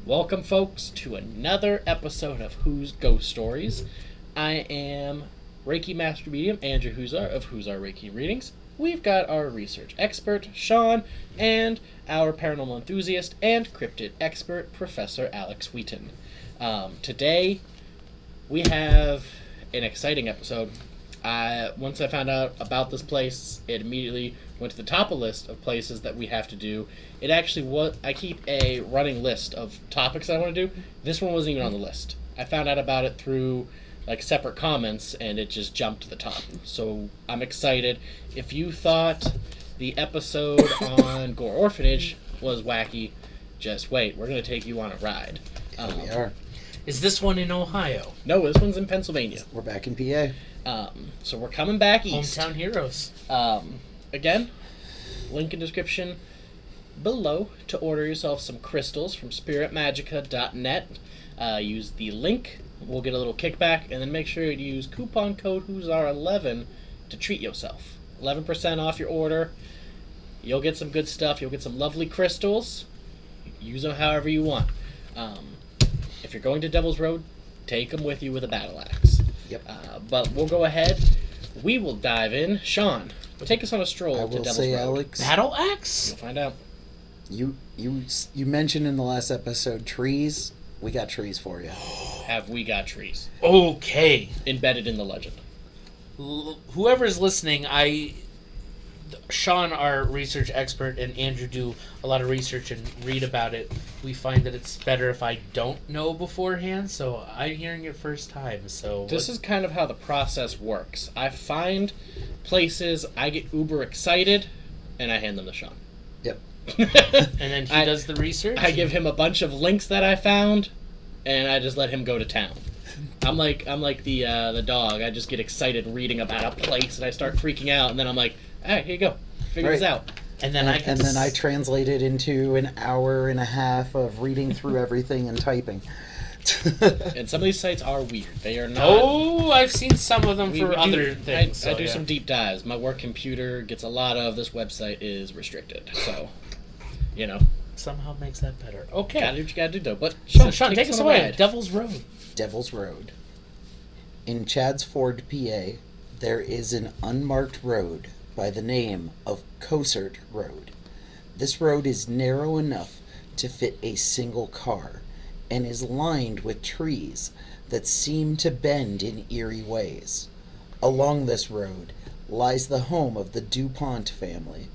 Welcome, folks, to another episode of Who's Ghost Stories. I am Reiki Master Medium Andrew Huzar of Huzar Reiki Readings. We've got our research expert, Sean, and our paranormal enthusiast and cryptid expert, Professor Alex Wheaton. Today, we have an exciting episode. Once I found out about this place, it immediately went to the top of the list of places that we have to do. It actually was. I keep a running list of topics I want to do. This one wasn't even on the list. I found out about it through separate comments, and it just jumped to the top. So I'm excited. If you thought the episode on Gore Orphanage was wacky, just wait. We're going to take you on a ride. We are. Is this one in Ohio? No, this one's in Pennsylvania. We're back in PA. So we're coming back east. Hometown heroes. Again, link in description below to order yourself some crystals from spiritmagica.net. Use the link. We'll get a little kickback, and then make sure you use coupon code WHO'SARE11 to treat yourself. 11% off your order. You'll get some good stuff. You'll get some lovely crystals. Use them however you want. If you're going to Devil's Road, take them with you with a battle axe. Yep. But we'll go ahead. We will dive in. Sean, take us on a stroll to Devil's Road. Alex, Battle axe? You'll find out. You mentioned in the last episode trees. We got trees for you. Have we got trees? Okay. Embedded in the legend. Whoever's listening, Sean, our research expert, and Andrew do a lot of research and read about it. We find that it's better if I don't know beforehand, so I'm hearing it first time. So this is kind of how the process works. I find places, I get uber excited, and I hand them to Sean. Yep. And then he does the research? I give him a bunch of links that I found, and I just let him go to town. I'm like the dog. I just get excited reading about a place, and I start freaking out, and then I'm like, hey, here you go. Figure this out. And then I translate it into an hour and a half of reading through everything and typing. And some of these sites are weird. They are not. Oh, I've seen some of them for other things. I do some deep dives. My work computer gets a lot of. This website is restricted, so somehow makes that better. Okay, gotta do what you gotta do though. But Sean, take us away. Devil's Road. Devil's Road. In Chadds Ford, PA, there is an unmarked road by the name of Cossart Road. This road is narrow enough to fit a single car and is lined with trees that seem to bend in eerie ways. Along this road lies the home of the DuPont family.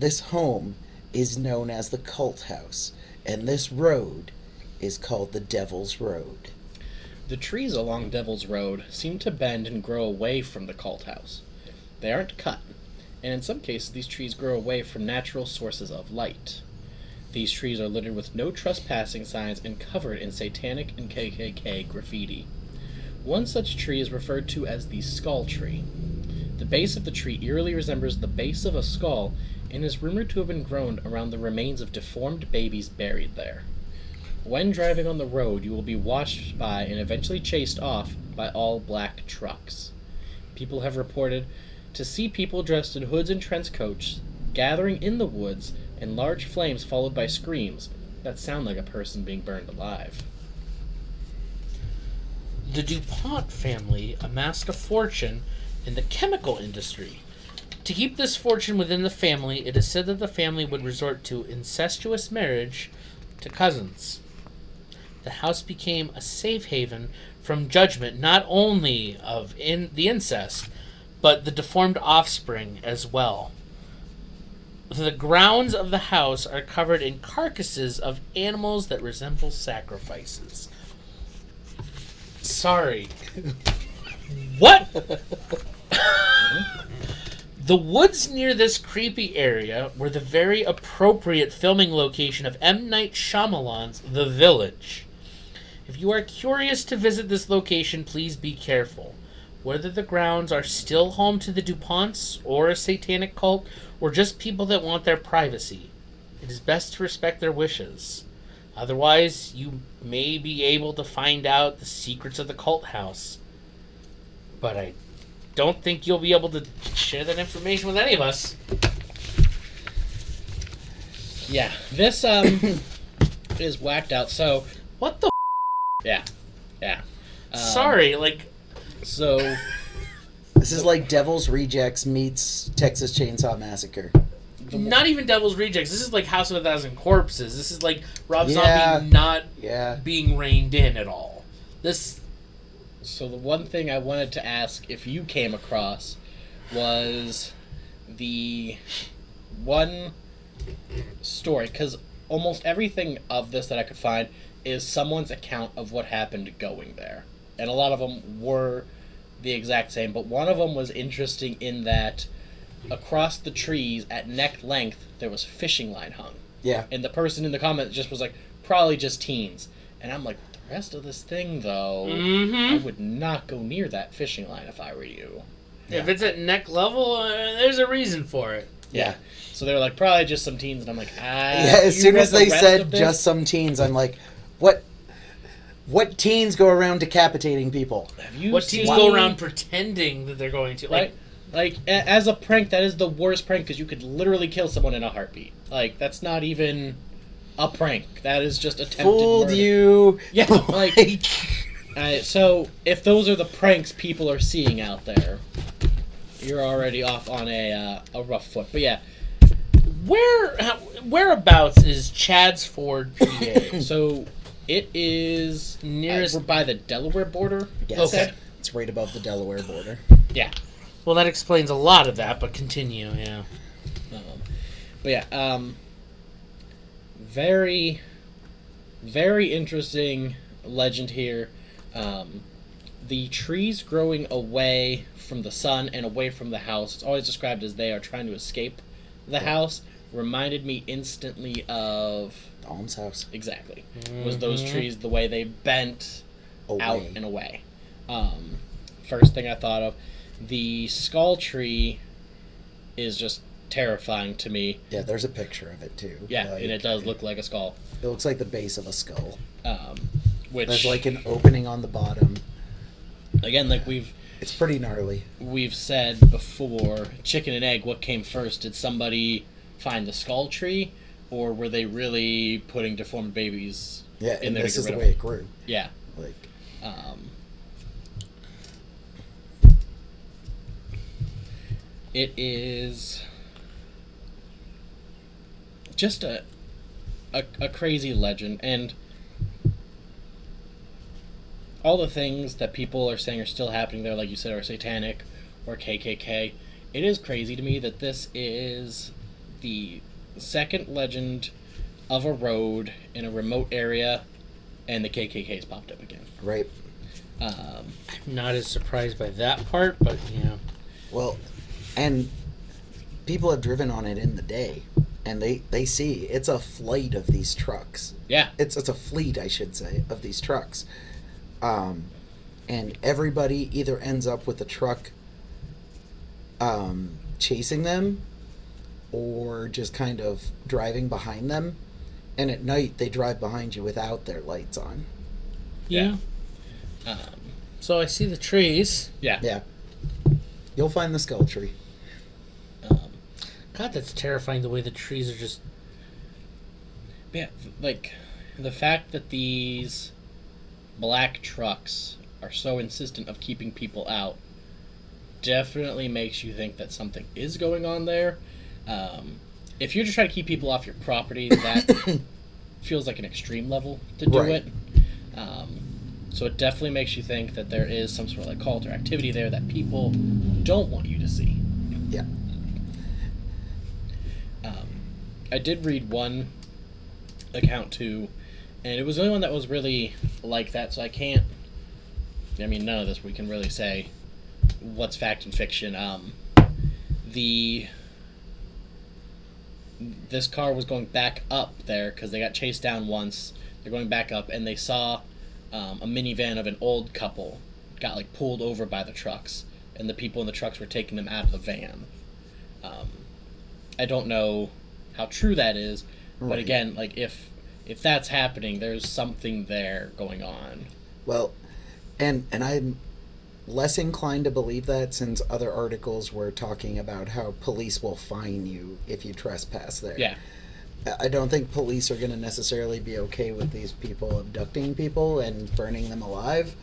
This home is known as the Cult House, and this road is called the Devil's Road. The trees along Devil's Road seem to bend and grow away from the Cult House. They aren't cut, and in some cases these trees grow away from natural sources of light. These trees are littered with no trespassing signs and covered in satanic and KKK graffiti. One such tree is referred to as the skull tree. The base of the tree eerily resembles the base of a skull and is rumored to have been grown around the remains of deformed babies buried there. When driving on the road, you will be watched by and eventually chased off by all black trucks. People have reported to see people dressed in hoods and trench coats gathering in the woods and large flames followed by screams that sound like a person being burned alive. The DuPont family amassed a fortune in the chemical industry. To keep this fortune within the family, it is said that the family would resort to incestuous marriage to cousins. The house became a safe haven from judgment not only of the incest, but the deformed offspring as well. The grounds of the house are covered in carcasses of animals that resemble sacrifices. Sorry. What? The woods near this creepy area were the very appropriate filming location of M. Night Shyamalan's The Village. If you are curious to visit this location, please be careful. Whether the grounds are still home to the DuPonts, or a satanic cult, or just people that want their privacy, it is best to respect their wishes. Otherwise, you may be able to find out the secrets of the cult house. But I don't think you'll be able to share that information with any of us. Yeah, this is whacked out. So, What the? yeah. Sorry, like. So, This is like Devil's Rejects meets Texas Chainsaw Massacre. Not even Devil's Rejects. This is like House of a Thousand Corpses. This is like Rob Yeah. Zombie not Yeah. being reined in at all. So the one thing I wanted to ask if you came across was the one story, because almost everything of this that I could find is someone's account of what happened going there. And a lot of them were the exact same, but one of them was interesting in that across the trees at neck length there was fishing line hung. Yeah. And the person in the comment just was like, probably just teens. And I'm like, the rest of this thing, though, I would not go near that fishing line if I were you. If it's at neck level, there's a reason for it. Yeah. So they were like, probably just some teens. And I'm like, Yeah, as soon as they said just some teens, I'm like, what teens go around decapitating people? Have you What seen... teens go around pretending that they're going to? Right? Like, as a prank, that is the worst prank because you could literally kill someone in a heartbeat. Like, that's not even a prank. That is just attempted Fooled murder. you. Yeah, like... so, if those are the pranks people are seeing out there, you're already off on a rough foot. But yeah. Whereabouts is Chad's Ford, PA? So, it is... Nearest... we're by the Delaware border. Yes. Okay. It's right above the Delaware border. Yeah. Well, that explains a lot of that, but continue, yeah. But yeah, very, very interesting legend here. The trees growing away from the sun and away from the house, it's always described as they are trying to escape the house, reminded me instantly of... The almshouse. Exactly. Was those trees the way they bent out and away. First thing I thought of. The skull tree is just terrifying to me. Yeah, there's a picture of it too. Yeah, like, and it does look like a skull. It looks like the base of a skull. Which There's like an opening on the bottom. again, like It's pretty gnarly. we've said before, chicken and egg, what came first? Did somebody find the skull tree, or were they really putting deformed babies Yeah, in and there this to is get the rid way of it grew. Yeah. Like, it is just a crazy legend, and all the things that people are saying are still happening there, like you said, are satanic or KKK. It is crazy to me that this is the second legend of a road in a remote area, and the KKK's popped up again. right. Not as surprised by that part, but yeah. Well, and people have driven on it in the day, and they see it's a flight of these trucks. Yeah. It's a fleet, I should say, of these trucks. And everybody either ends up with a truck chasing them, or just kind of driving behind them. And at night, they drive behind you without their lights on. Yeah. So I see the trees. Yeah. Yeah. You'll find the skull tree. God, that's terrifying, the way the trees are just... Yeah, like, the fact that these black trucks are so insistent of keeping people out definitely makes you think that something is going on there. If you're just trying to keep people off your property, that feels like an extreme level to do Right. it. So it definitely makes you think that there is some sort of like cult or activity there that people don't want you to see. Yeah. I did read one account too, and it was the only one that was really like that, so I can't... I mean, none of this we can really say what's fact and fiction. This car was going back up there because they got chased down once. They're going back up, and they saw a minivan of an old couple got like pulled over by the trucks, and the people in the trucks were taking them out of the van. I don't know how true that is, but Right. again, like if that's happening, there's something there going on. Well, and I'm less inclined to believe that, since other articles were talking about how police will fine you if you trespass there. Yeah. I don't think police are going to necessarily be okay with these people abducting people and burning them alive,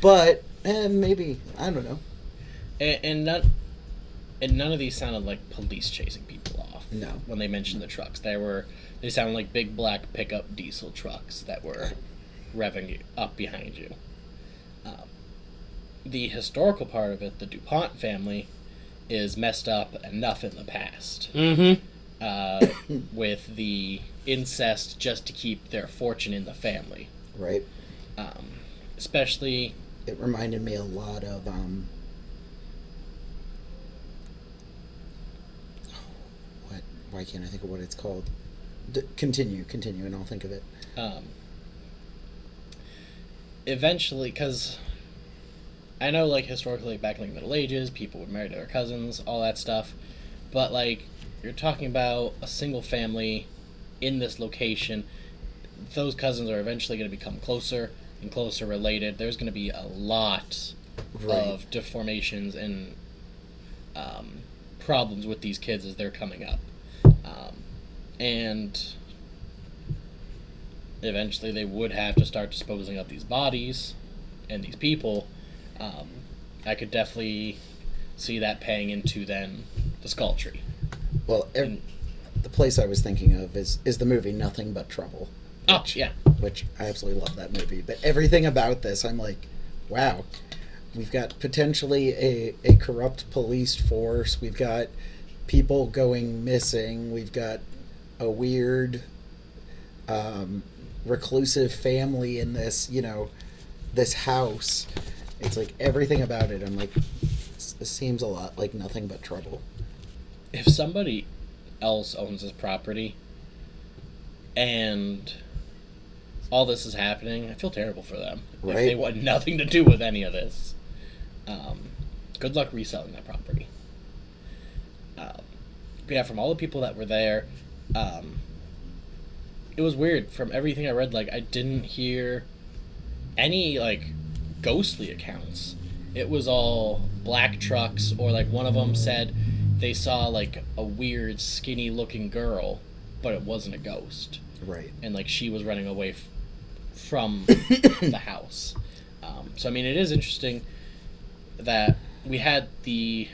but maybe, I don't know. And none of these sounded like police chasing people off. No. When they mentioned the trucks, they sounded like big black pickup diesel trucks that were revving up behind you. The historical part of it, the DuPont family, is messed up enough in the past. Mm-hmm. With the incest just to keep their fortune in the family. Right. Especially... It reminded me a lot of, why can't I think of what it's called? Continue, and I'll think of it. Eventually, because I know, like, historically, back in the Middle Ages, people would marry their cousins, all that stuff, but, like, you're talking about a single family in this location. Those cousins are eventually going to become closer and closer related. There's going to be a lot of deformations and problems with these kids as they're coming up. And eventually they would have to start disposing of these bodies and these people. I could definitely see that paying into then the skull tree. Well, the place I was thinking of is the movie Nothing But Trouble. Which I absolutely love that movie. But everything about this, I'm like, wow, we've got potentially a corrupt police force. We've got people going missing. We've got a weird, reclusive family in this, this house. It's like everything about it. I'm like, this seems a lot like Nothing But Trouble. If somebody else owns this property and all this is happening, I feel terrible for them. Right. If they want nothing to do with any of this. Good luck reselling that property. Yeah, from all the people that were there, it was weird. From everything I read, like, I didn't hear any, like, ghostly accounts. It was all black trucks, or, like, one of them said they saw, like, a weird, skinny-looking girl, but it wasn't a ghost. Right. And, like, she was running away from the house. So, I mean, it is interesting that we had the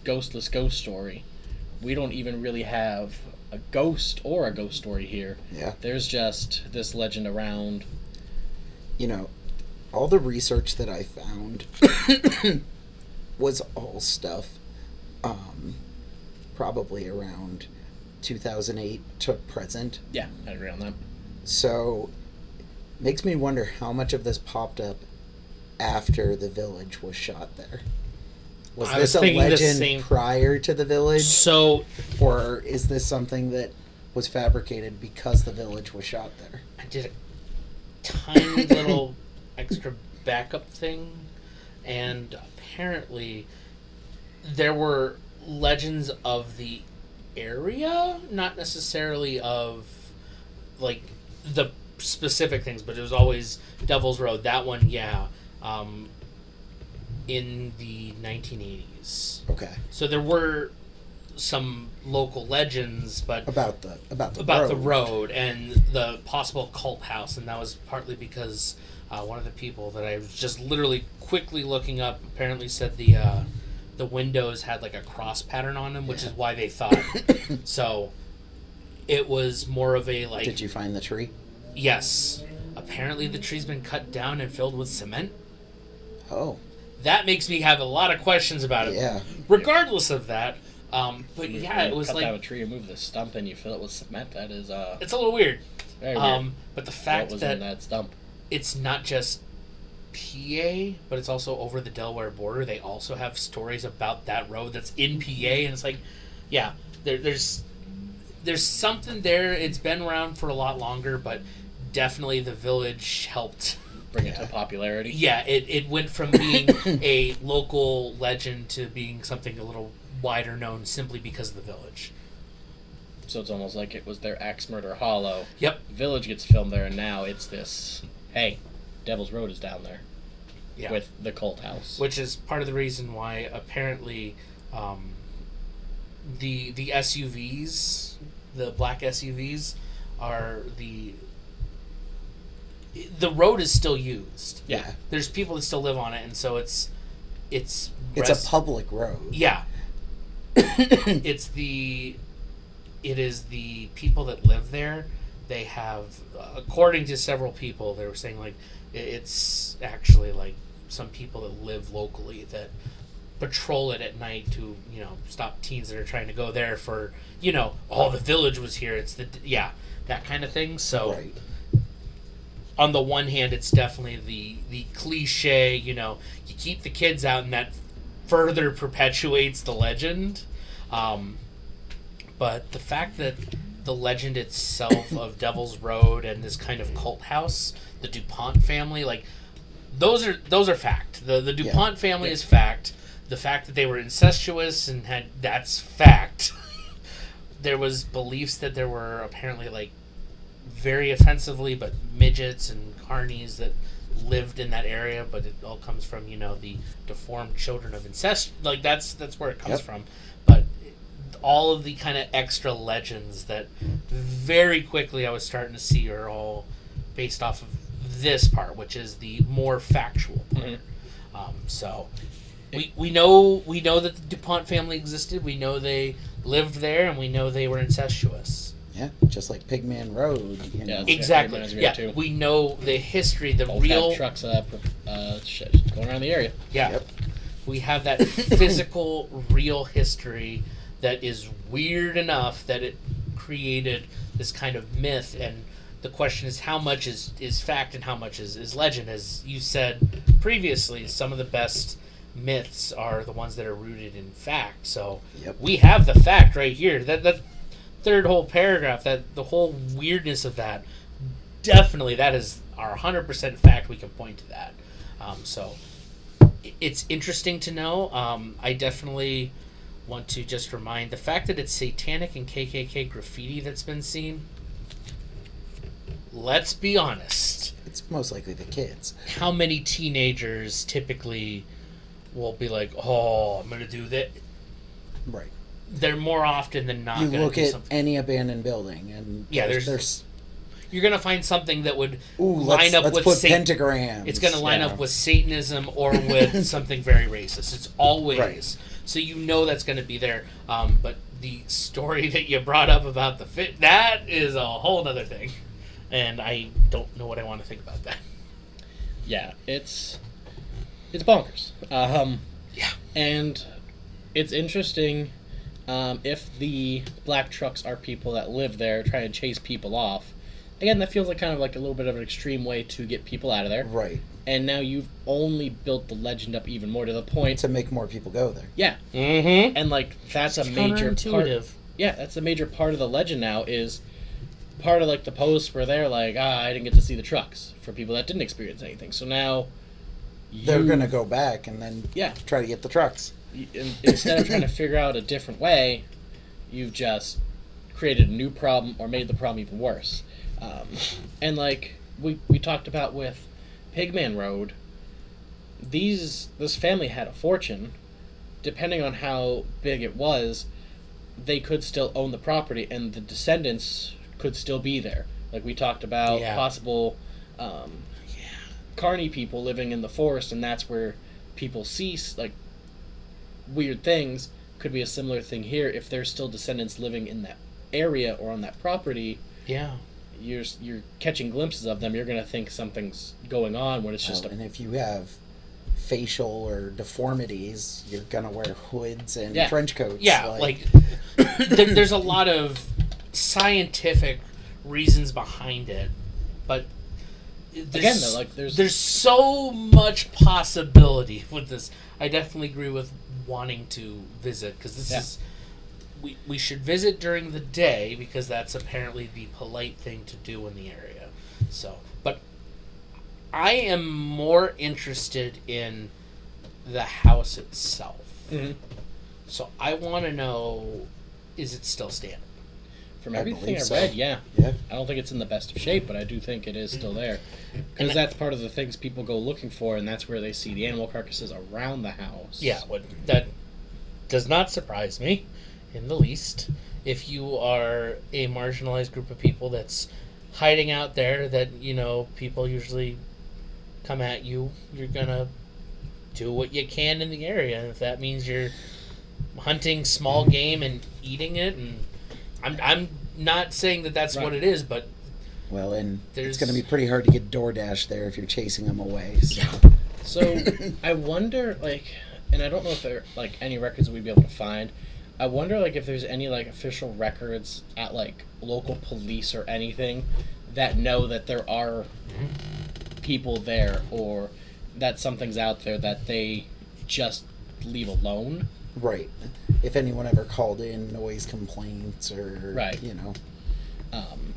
ghostless ghost story. We don't even really have a ghost or a ghost story here. Yeah. There's just this legend around. All the research that I found was all stuff probably around 2008 to present. Yeah, I agree on that. So, makes me wonder how much of this popped up after the village was shot there. Was this a legend prior to the village? So, or is this something that was fabricated because the village was shot there? I did a tiny little extra backup thing, and apparently there were legends of the area, not necessarily of, like, the specific things, but it was always Devil's Road. That one, yeah. In the 1980s. Okay. So there were some local legends, but about the road and the possible cult house, and that was partly because one of the people that I was just literally quickly looking up apparently said the windows had like a cross pattern on them, which is why they thought. So it was more of a like. Did you find the tree? Yes. Apparently the tree's been cut down and filled with cement. Oh. That makes me have a lot of questions about it. Yeah. Regardless of that, but yeah, it was cut like down a tree and move the stump and you fill it with cement. That is it's a little weird. Very weird. But the fact what was that in that stump? It's not just PA, but it's also over the Delaware border. They also have stories about that road that's in PA, and it's like, yeah, there's something there. It's been around for a lot longer, but definitely the village helped bring it to popularity. Yeah, it went from being a local legend to being something a little wider known simply because of the village. So it's almost like it was their Axe Murder Hollow. Yep. Village gets filmed there, and now it's this, hey, Devil's Road is down there. Yeah. With the cult house. Which is part of the reason why apparently the SUVs the black SUVs are the road is still used. Yeah. There's people that still live on it, and so it's a public road. Yeah. It is the people that live there. They have, according to several people, they were saying like it's actually like some people that live locally that patrol it at night to stop teens that are trying to go there for the village was here. It's that kind of thing. So. Right. On the one hand, it's definitely the cliche, you keep the kids out and that further perpetuates the legend. But the fact that the legend itself of Devil's Road and this kind of cult house, the DuPont family, like those are fact. The DuPont family is fact. The fact that they were incestuous and that's fact. There was beliefs that there were apparently like very offensively, but midgets and carnies that lived in that area, but it all comes from the deformed children of incest. Like that's where it comes from. But all of the kind of extra legends that very quickly I was starting to see are all based off of this part, which is the more factual part. Mm-hmm. So we know that the DuPont family existed. We know they lived there, and we know they were incestuous. Yeah, just like Pigman Road. Yeah, exactly. Yeah, too. We know the history, the both real have trucks going around the area. Yeah, we have that physical, real history that is weird enough that it created this kind of myth. And the question is, how much is fact and how much is legend? As you said previously, some of the best myths are the ones that are rooted in fact. So we have the fact right here. That third whole paragraph, that the whole weirdness of that, definitely that is our 100% fact. We can point to that. So it's interesting to know. I definitely want to just remind the fact that it's satanic and KKK graffiti that's been seen. Let's be honest. It's most likely the kids. How many teenagers typically will be like, "Oh, I'm going to do that." Right. They're more often than not. You gonna look do at something. any abandoned building, and there's you're gonna find something that would line up with pentagrams. It's gonna line up with Satanism or with something very racist. It's always so that's gonna be there. But the story that you brought up about the fit, that is a whole other thing, and I don't know what I want to think about that. Yeah, it's bonkers. And it's interesting. If the black trucks are people that live there trying to chase people off, again, that feels like kind of like a little bit of an extreme way to get people out of there. Right. And now you've only built the legend up even more to the point to make more people go there. Yeah. Mm-hmm. And like that's a major part. Yeah, that's a major part of the legend now. Is part of like the posts where they're like, I didn't get to see the trucks for people that didn't experience anything. So now they're gonna go back and then try to get the trucks. Instead of trying to figure out a different way, you've just created a new problem or made the problem even worse. And like we talked about with Pigman Road, this family had a fortune. Depending on how big it was, they could still own the property, and the descendants could still be there. Like we talked about possible carny people living in the forest, and that's where people see like weird things. Could be a similar thing here. If there's still descendants living in that area or on that property, you're catching glimpses of them. You're gonna think something's going on when it's just and if you have facial or deformities, you're gonna wear hoods and trench coats. There's a lot of scientific reasons behind it, but there's so much possibility with this. I definitely agree with wanting to visit, because this is we should visit during the day, because that's apparently the polite thing to do in the area. So, but I am more interested in the house itself. Mm-hmm. So I want to know, is it still standing? From everything I read, yeah. I don't think it's in the best of shape, but I do think it is still there. Because that's part of the things people go looking for, and that's where they see the animal carcasses around the house. Yeah, that does not surprise me in the least. if you are a marginalized group of people that's hiding out there, that, people usually come at you, you're gonna do what you can in the area. And if that means you're hunting small game and eating it, and I'm not saying that that's what it is, but well, and there's... it's going to be pretty hard to get DoorDash there if you're chasing them away. So, so I wonder, and I don't know if there are any records we'd be able to find. I wonder if there's any official records at local police or anything that know that there are people there, or that something's out there that they just leave alone. Right. If anyone ever called in noise complaints or,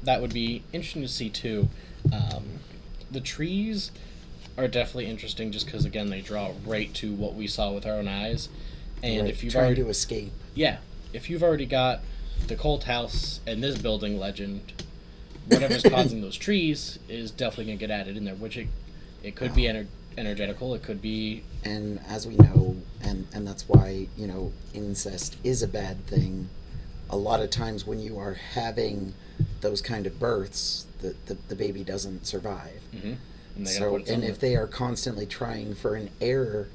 that would be interesting to see too. The trees are definitely interesting just because, again, they draw right to what we saw with our own eyes. And if you've trying already to escape. Yeah. If you've already got the Colt house and this building legend, whatever's causing those trees is definitely going to get added in there, which it could be energetical, it could be... And as we know, and that's why, incest is a bad thing. A lot of times when you are having those kind of births, the baby doesn't survive. Mm-hmm. And if they are constantly trying for an heir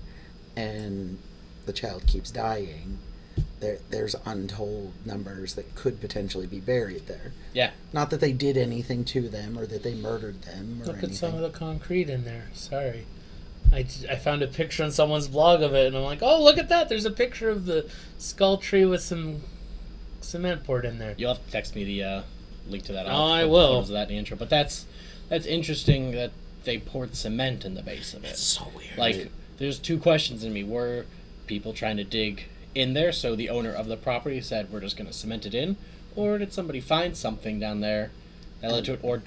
and the child keeps dying, there's untold numbers that could potentially be buried there. Yeah. Not that they did anything to them or that they murdered them or Look anything. at some of the concrete in there. Sorry. I found a picture on someone's blog of it, and I'm like, oh, look at that. There's a picture of the skull tree with some cement poured in there. You'll have to text me the link to that. I will. Of that in the intro. But that's interesting that they poured cement in the base of it. It's so weird. There's two questions in me. Were people trying to dig in there, so the owner of the property said, we're just going to cement it in? Or did somebody find something down there that led to it? Or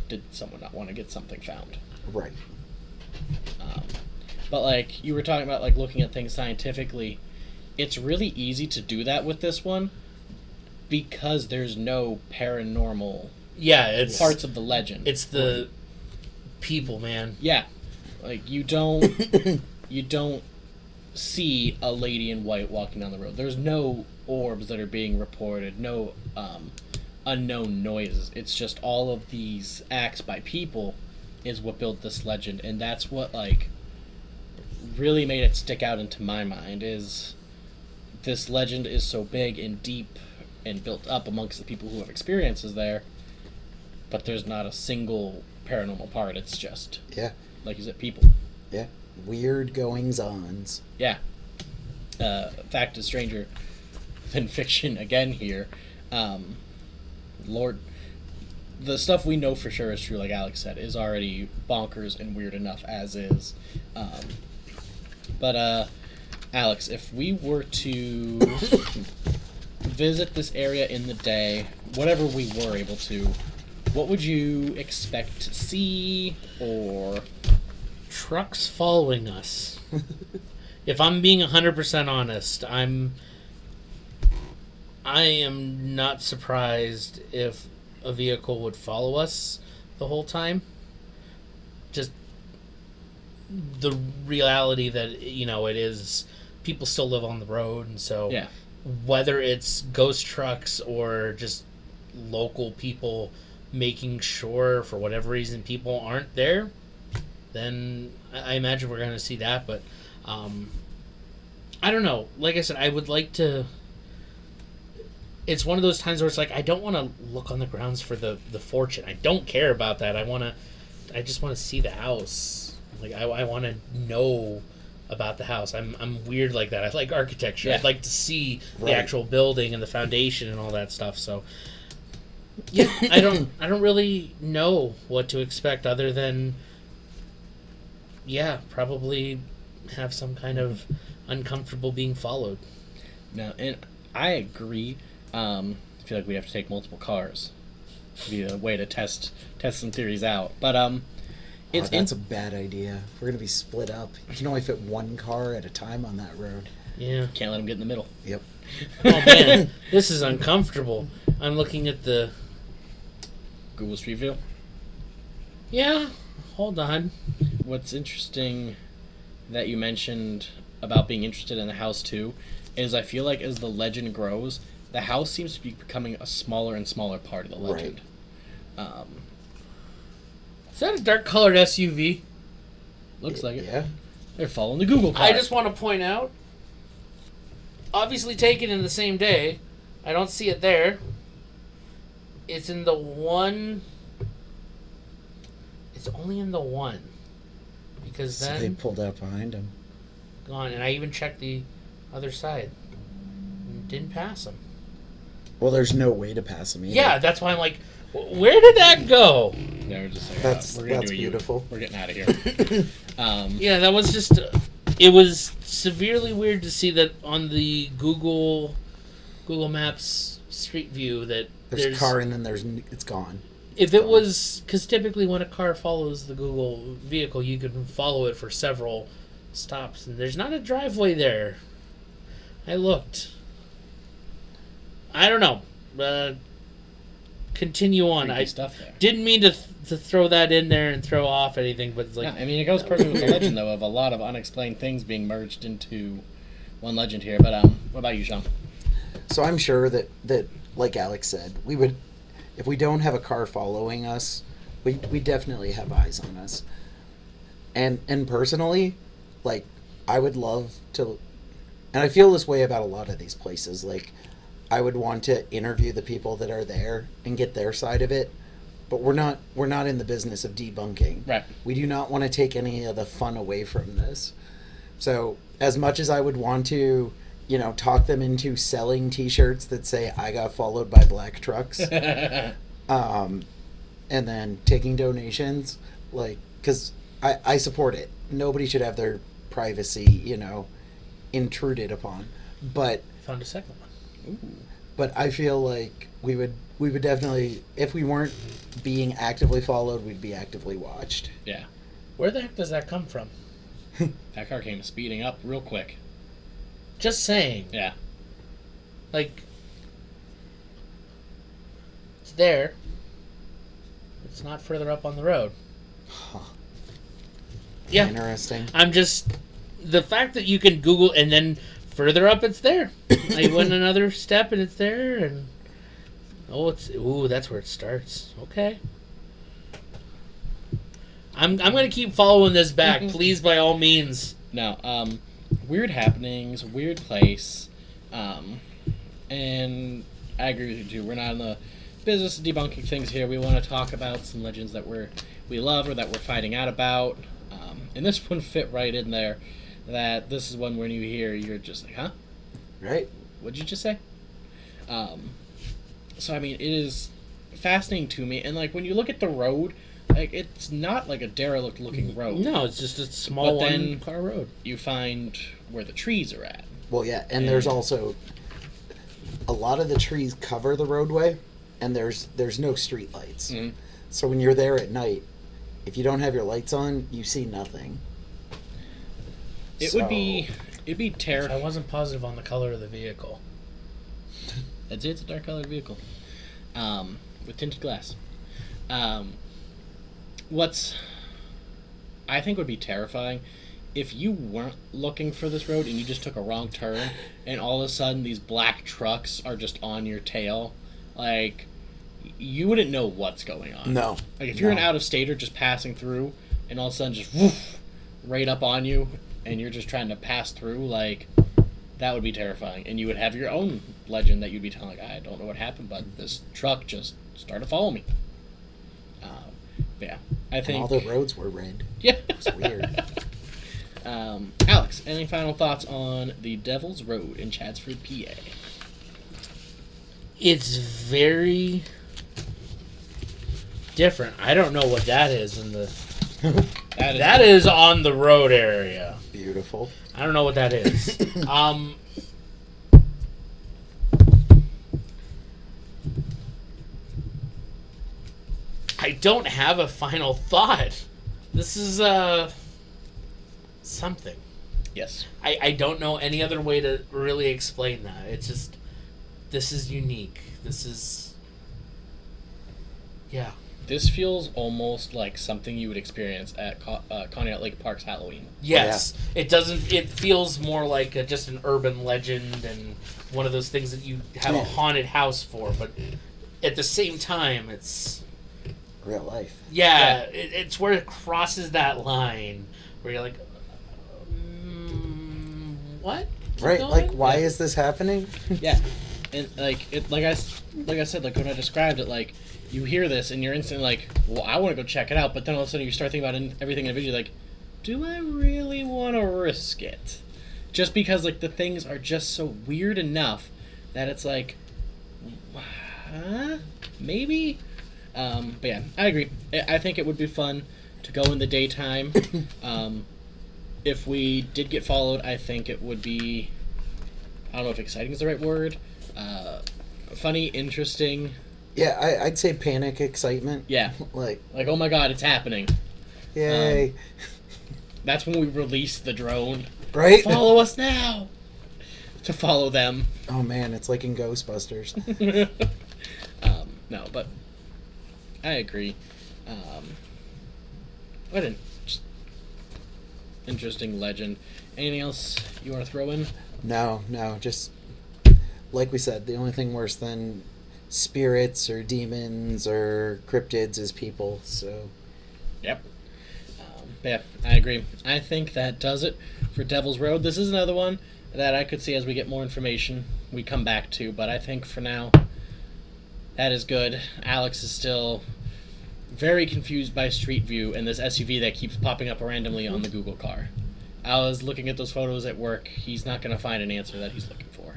did someone not want to get something found? Right. But you were talking about looking at things scientifically, it's really easy to do that with this one because there's no paranormal it's parts of the legend. It's the people, man. Yeah. You don't see a lady in white walking down the road. There's no orbs that are being reported, no unknown noises. It's just all of these acts by people is what built this legend, and that's what really made it stick out into my mind. Is this legend is so big and deep and built up amongst the people who have experiences there, but there's not a single paranormal part. It's just like you said, people. Yeah, weird goings-ons. Yeah. Fact is stranger than fiction again here. Lord, the stuff we know for sure is true, like Alex said, is already bonkers and weird enough as is. But Alex, if we were to visit this area in the day, whatever we were able to, what would you expect to see, or... Trucks following us. If I'm being 100% honest, I am not surprised if a vehicle would follow us the whole time. Just the reality that, it is, people still live on the road, and so whether it's ghost trucks or just local people making sure for whatever reason people aren't there, then I imagine we're going to see that. But I don't know. Like I said, I would like to... It's one of those times where it's I don't want to look on the grounds for the fortune. I don't care about that. I just want to see the house. I want to know about the house. I'm weird like that. I like architecture. Yeah. I'd like to see the actual building and the foundation and all that stuff. So yeah, I don't really know what to expect other than probably have some kind of uncomfortable being followed. No, and I agree. I feel like we have to take multiple cars to be a way to test some theories out. But that's a bad idea. We're going to be split up. You can only fit one car at a time on that road. Yeah. Can't let them get in the middle. Yep. Oh, man. This is uncomfortable. I'm looking at the... Google Street View? Yeah. Hold on. What's interesting that you mentioned about being interested in the house, too, is I feel like as the legend grows, the house seems to be becoming a smaller and smaller part of the legend. Is that a dark-colored SUV? Looks like it. Yeah. They're following the Google car. I just want to point out, obviously taken in the same day, I don't see it there. It's in the one... It's only in the one. Because So then... they pulled out behind him. Gone. And I even checked the other side. And didn't pass him. Well, there's no way to pass him either. Yeah, that's why I'm like, where did that go? They were just like, That's we're gonna do beautiful. We're getting out of here. Yeah, that was just... It was severely weird to see that on the Google Maps Street View that There's a car and then it's gone. If it was... Because typically when a car follows the Google vehicle, you can follow it for several stops. And there's not a driveway there. I looked. I don't know. Continue on. Creepy I stuff there. didn't mean to throw that in there and throw off anything, but it's like... Yeah, I mean, it goes perfectly with the legend, though, of a lot of unexplained things being merged into one legend here. But what about you, Sean? So I'm sure that like Alex said, we would, if we don't have a car following us, we definitely have eyes on us. And personally, like, I would love to, and I feel this way about a lot of these places, like, I would want to interview the people that are there and get their side of it, but we're not in the business of debunking. Right. We do not want to take any of the fun away from this. So as much as I would want to, talk them into selling T-shirts that say "I got followed by black trucks," and then taking donations, like, because I support it. Nobody should have their privacy, intruded upon. But Found a second one. Ooh. But I feel like we would definitely, if we weren't being actively followed, we'd be actively watched. Yeah. Where the heck does that come from? That car came speeding up real quick. Just saying. Yeah. Like, it's there. It's not further up on the road. Huh. Yeah. Interesting. I'm just... The fact that you can Google and then further up it's there. I went another step and it's there and... that's where it starts. Okay. I'm going to keep following this back. Please, by all means. No, weird happenings, weird place, and I agree with you too. We're not in the business of debunking things here. We want to talk about some legends that we love or that we're finding out about, and this one fit right in there. That this is one when you hear, you're just like, huh? Right? What'd you just say? So I mean, it is fascinating to me, and like when you look at the road, like it's not like a derelict looking road. No, it's just a small But then one-car road. You find where the trees are at. Well, yeah, and there's also a lot of the trees cover the roadway, and there's no street lights. Mm-hmm. So when you're there at night, if you don't have your lights on, you see nothing. It'd be I terrifying. wasn't positive on the color of the vehicle. It's a dark colored vehicle, with tinted glass. What's I think would be terrifying if you weren't looking for this road and you just took a wrong turn and all of a sudden these black trucks are just on your tail. Like, you wouldn't know what's going on. No. Like, if you're an No. out-of-stater just passing through and all of a sudden just woof, right up on you and you're just trying to pass through, like, that would be terrifying. And you would have your own legend that you'd be telling, like, I don't know what happened, but this truck just started following me. Yeah, I think... And all the roads were red. Yeah. It's weird. Alex, any final thoughts on the Devil's Road in Chadsford, PA? It's very different. I don't know what that is in the... That is on the road area. Beautiful. I don't know what that is. I don't have a final thought. This is something. Yes. I don't know any other way to really explain that. It's just, this is unique. This is, yeah. This feels almost like something you would experience at Conneaut Lake Park's Halloween. Yes, it doesn't. It feels more like just an urban legend and one of those things that you have a haunted house for. But at the same time, it's Real life. yeah. It's where it crosses that line where you're like, what? Keep Right? going? Like, why is this happening? Yeah, and like I said, like when I described it, like you hear this and you're instantly like, well, I want to go check it out. But then all of a sudden you start thinking about everything in the video, like, do I really want to risk it? Just because like the things are just so weird enough that it's like, maybe. But yeah, I agree. I think it would be fun to go in the daytime. If we did get followed, I think it would be, I don't know if exciting is the right word, funny, interesting. Yeah, I'd say panic, excitement. Yeah. Like, oh my god, it's happening. yay. That's when we release the drone. Right? Follow us now! To follow them. Oh man, it's like in Ghostbusters. No, but I agree. What an interesting legend. Anything else you want to throw in? No, just like we said, the only thing worse than spirits or demons or cryptids is people, so. Yep. Yeah, I agree. I think that does it for Devil's Road. This is another one that I could see as we get more information we come back to, but I think for now that is good. Alex is still very confused by Street View and this SUV that keeps popping up randomly on the Google car. I was looking at those photos at work. He's not going to find an answer that he's looking for.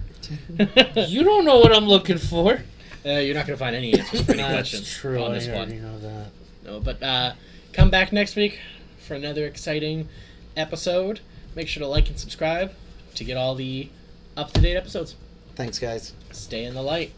You don't know what I'm looking for. You're not going to find any answers for any questions That's true. on this I already one. know that. No, but come back next week for another exciting episode. Make sure to like and subscribe to get all the up-to-date episodes. Thanks, guys. Stay in the light.